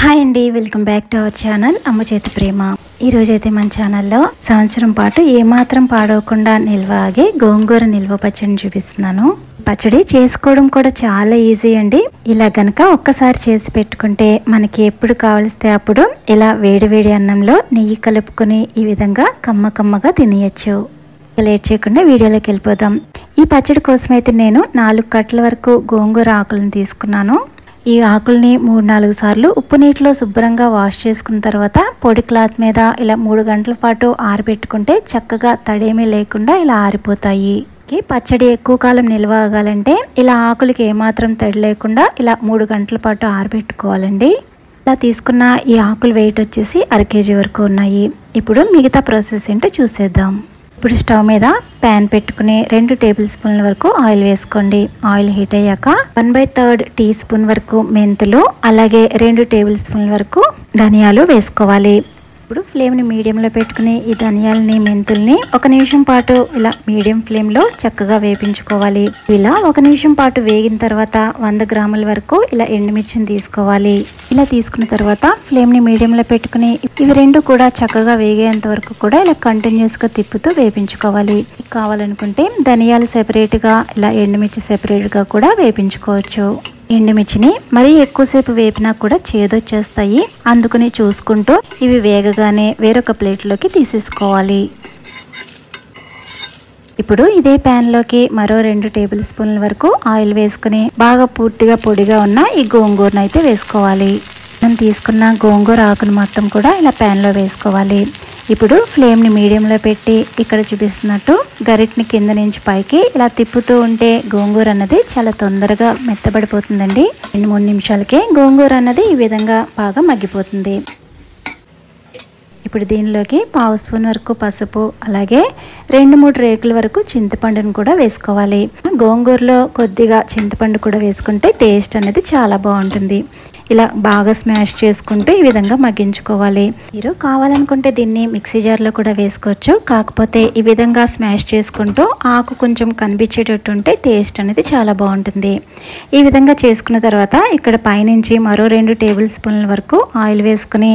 Hi అండి, welcome back to our channel అమ్మ చేతి ప్రేమ. ఈరోజైతే మన ఛానల్లో సంవత్సరం పాటు ఏమాత్రం పాడవకుండా నిల్వ ఆగే గోంగూర నిల్వ పచ్చడిని చూపిస్తున్నాను. పచ్చడి చేసుకోవడం కూడా చాలా ఈజీ అండి. ఇలా గనక ఒక్కసారి చేసి పెట్టుకుంటే మనకి ఎప్పుడు కావలిస్తే అప్పుడు ఇలా వేడి అన్నంలో నెయ్యి కలుపుకొని ఈ విధంగా కమ్మగా తినేయచ్చు. లేట్ చేయకుండా వీడియోలోకి వెళ్ళిపోదాం. ఈ పచ్చడి కోసం అయితే నేను 4 కట్టల వరకు గోంగూర ఆకులను తీసుకున్నాను. ఈ ఆకుల్ని 3-4 సార్లు ఉప్పు నీటిలో శుభ్రంగా వాష్ చేసుకున్న తర్వాత పొడి క్లాత్ మీద ఇలా 3 గంటల పాటు ఆరబెట్టుకుంటే చక్కగా తడేమీ లేకుండా ఇలా ఆరిపోతాయి. పచ్చడి ఎక్కువ కాలం నిల్వ ఆగాలంటే ఇలా ఆకులకి ఏమాత్రం తడి లేకుండా ఇలా 3 గంటల పాటు ఆరబెట్టుకోవాలండి. ఇలా తీసుకున్న ఈ ఆకులు వెయిట్ వచ్చేసి 1/2 kg వరకు ఉన్నాయి. ఇప్పుడు మిగతా ప్రాసెస్ ఏంటో చూసేద్దాం. ఇప్పుడు స్టవ్ మీద ప్యాన్ పెట్టుకుని 2 టేబుల్ స్పూన్ల వరకు ఆయిల్ వేసుకోండి. ఆయిల్ హీట్ అయ్యాక 1/3 టీ స్పూన్ వరకు మెంతులు, అలాగే 2 టేబుల్ స్పూన్ల వరకు ధనియాలు వేసుకోవాలి. ఇప్పుడు ఫ్లేమ్ని మీడియంలో పెట్టుకుని ఈ ధనియాలని మెంతుల్ని 1 నిమిషం పాటు ఇలా మీడియం ఫ్లేమ్లో చక్కగా వేపించుకోవాలి. ఇలా 1 నిమిషం పాటు వేగిన తర్వాత 100 గ్రాముల వరకు ఇలా ఎండుమిర్చిని తీసుకోవాలి. ఇలా తీసుకున్న తర్వాత ఫ్లేమ్ని మీడియంలో పెట్టుకుని ఇవి 2 కూడా చక్కగా వేగేంత వరకు కూడా ఇలా కంటిన్యూస్గా తిప్పుతూ వేపించుకోవాలి. కావాలనుకుంటే ధనియాలు సెపరేట్గా, ఇలా ఎండుమిర్చి సెపరేట్గా కూడా వేపించుకోవచ్చు. ఎండుమిర్చిని మరీ ఎక్కువసేపు వేపినా కూడా చేదొచ్చేస్తాయి. అందుకని చూసుకుంటూ ఇవి వేగగానే వేరొక ప్లేట్లోకి తీసేసుకోవాలి. ఇప్పుడు ఇదే ప్యాన్లోకి మరో 2 టేబుల్ స్పూన్ల వరకు ఆయిల్ వేసుకుని బాగా పూర్తిగా పొడిగా ఉన్న ఈ గోంగూరను అయితే వేసుకోవాలి. మనం తీసుకున్న గోంగూర ఆకును మొత్తం కూడా ఇలా ప్యాన్లో వేసుకోవాలి. ఇప్పుడు ఫ్లేమ్ని మీడియంలో పెట్టి ఇక్కడ చూపిస్తున్నట్టు గరిటని కింద నుంచి పైకి ఇలా తిప్పుతూ ఉంటే గోంగూర అన్నది చాలా తొందరగా మెత్తబడిపోతుందండి. 2-3 నిమిషాలకే గోంగూర అన్నది ఈ విధంగా బాగా మగ్గిపోతుంది. ఇప్పుడు దీనిలోకి 1/2 స్పూన్ వరకు పసుపు, అలాగే 2-3 రేకుల వరకు చింతపండును కూడా వేసుకోవాలి. గోంగూరలో కొద్దిగా చింతపండు కూడా వేసుకుంటే టేస్ట్ అనేది చాలా బాగుంటుంది. ఇలా బాగా స్మాష్ చేసుకుంటూ ఈ విధంగా మగ్గించుకోవాలి. మీరు కావాలనుకుంటే దీన్ని మిక్సీ జార్లో కూడా వేసుకోవచ్చు. కాకపోతే ఈ విధంగా స్మాష్ చేసుకుంటూ ఆకు కొంచెం కనిపించేటట్టు ఉంటే టేస్ట్ అనేది చాలా బాగుంటుంది. ఈ విధంగా చేసుకున్న తర్వాత ఇక్కడ పైనుంచి మరో 2 టేబుల్ స్పూన్ల వరకు ఆయిల్ వేసుకుని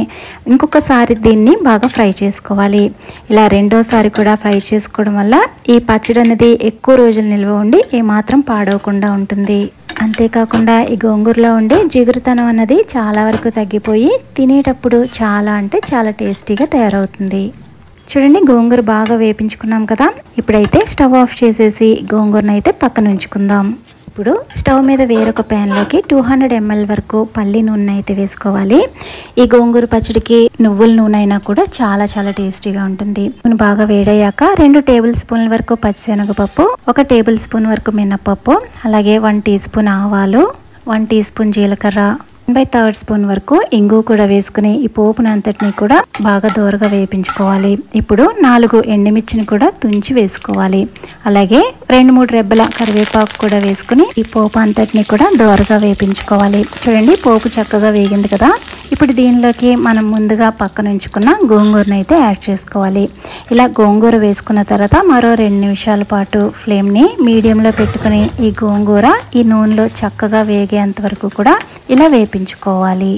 ఇంకొకసారి దీన్ని బాగా ఫ్రై చేసుకోవాలి. ఇలా రెండోసారి కూడా ఫ్రై చేసుకోవడం వల్ల ఈ పచ్చడి అనేది ఎక్కువ రోజులు నిల్వ ఉండి ఏమాత్రం పాడవకుండా ఉంటుంది. అంతేకాకుండా ఈ గోంగూరలో ఉండే జిగురుతనం అన్నది చాలా వరకు తగ్గిపోయి తినేటప్పుడు చాలా అంటే చాలా టేస్టీగా తయారవుతుంది. చూడండి, గోంగూర బాగా వేపించుకున్నాం కదా. ఇప్పుడైతే స్టవ్ ఆఫ్ చేసేసి గోంగూరను అయితే పక్కన ఉంచుకుందాం. ఇప్పుడు స్టవ్ మీద వేరొక ప్యాన్లోకి 200 ml వరకు పల్లి నూనె అయితే వేసుకోవాలి. ఈ గోంగూర పచ్చడికి నువ్వుల నూనె అయినా కూడా చాలా టేస్టీగా ఉంటుంది. నూనె బాగా వేడయ్యాక 2 టేబుల్ స్పూన్ల వరకు పచ్చిశనగపప్పు, 1 టేబుల్ స్పూన్ వరకు మినపప్పు, అలాగే 1 టీ స్పూన్ ఆవాలు, 1 టీ స్పూన్ జీలకర్ర, 1/3 స్పూన్ వరకు ఇంగు కూడా వేసుకుని ఈ పోపును అంతటిని కూడా బాగా దోరగా వేపించుకోవాలి. ఇప్పుడు 4 ఎండుమిర్చిని కూడా తుంచి వేసుకోవాలి. అలాగే 2-3 రెబ్బల కరివేపాకు కూడా వేసుకుని ఈ పోపు అంతటిని కూడా దోరగా వేపించుకోవాలి. చూడండి, పోపు చక్కగా వేగింది కదా. ఇప్పుడు దీనిలోకి మనం ముందుగా పక్కన ఉంచుకున్న గోంగూరను అయితే యాడ్ చేసుకోవాలి. ఇలా గోంగూర వేసుకున్న తర్వాత మరో 2 నిమిషాల పాటు ఫ్లేమ్ని మీడియంలో పెట్టుకుని ఈ గోంగూర ఈ నూనెలో చక్కగా వేగేంత వరకు కూడా ఇలా వేపించుకోవాలి.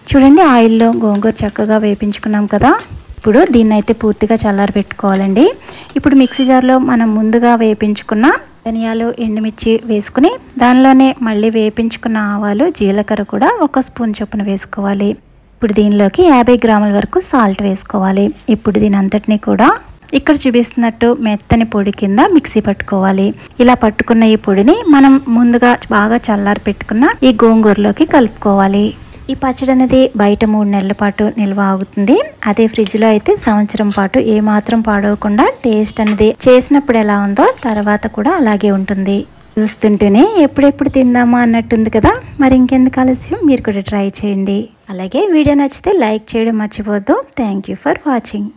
చూడండి, ఆయిల్లో గోంగూర చక్కగా వేపించుకున్నాం కదా. ఇప్పుడు దీన్ని అయితే పూర్తిగా చల్లారి పెట్టుకోవాలండి. ఇప్పుడు మిక్సీ జార్లో మనం ముందుగా వేపించుకున్న ధనియాలు, ఎండుమిర్చి వేసుకుని దానిలోనే మళ్ళీ వేపించుకున్న ఆవాలు, జీలకర్ర కూడా 1 స్పూన్ చొప్పున వేసుకోవాలి. ఇప్పుడు దీనిలోకి 50 గ్రాముల వరకు సాల్ట్ వేసుకోవాలి. ఇప్పుడు దీని అంతటినీ కూడా ఇక్కడ చూపిస్తున్నట్టు మెత్తని పొడి కింద మిక్సీ పట్టుకోవాలి. ఇలా పట్టుకున్న ఈ పొడిని మనం ముందుగా బాగా చల్లారి పెట్టుకున్న ఈ గోంగూరలోకి కలుపుకోవాలి. ఈ పచ్చడి అనేది బయట 3 నెలల పాటు నిల్వ ఆగుతుంది. అదే ఫ్రిడ్జ్లో అయితే సంవత్సరం పాటు ఏమాత్రం పాడవకుండా టేస్ట్ అనేది చేసినప్పుడు ఎలా ఉందో తర్వాత కూడా అలాగే ఉంటుంది. చూస్తుంటేనే ఎప్పుడెప్పుడు తిందామా అన్నట్టుంది కదా. మరి ఇంకెందుకు ఆలస్యం, మీరు కూడా ట్రై చేయండి. అలాగే వీడియో నచ్చితే లైక్ చేయడం మర్చిపోవద్దు. Thank you for watching.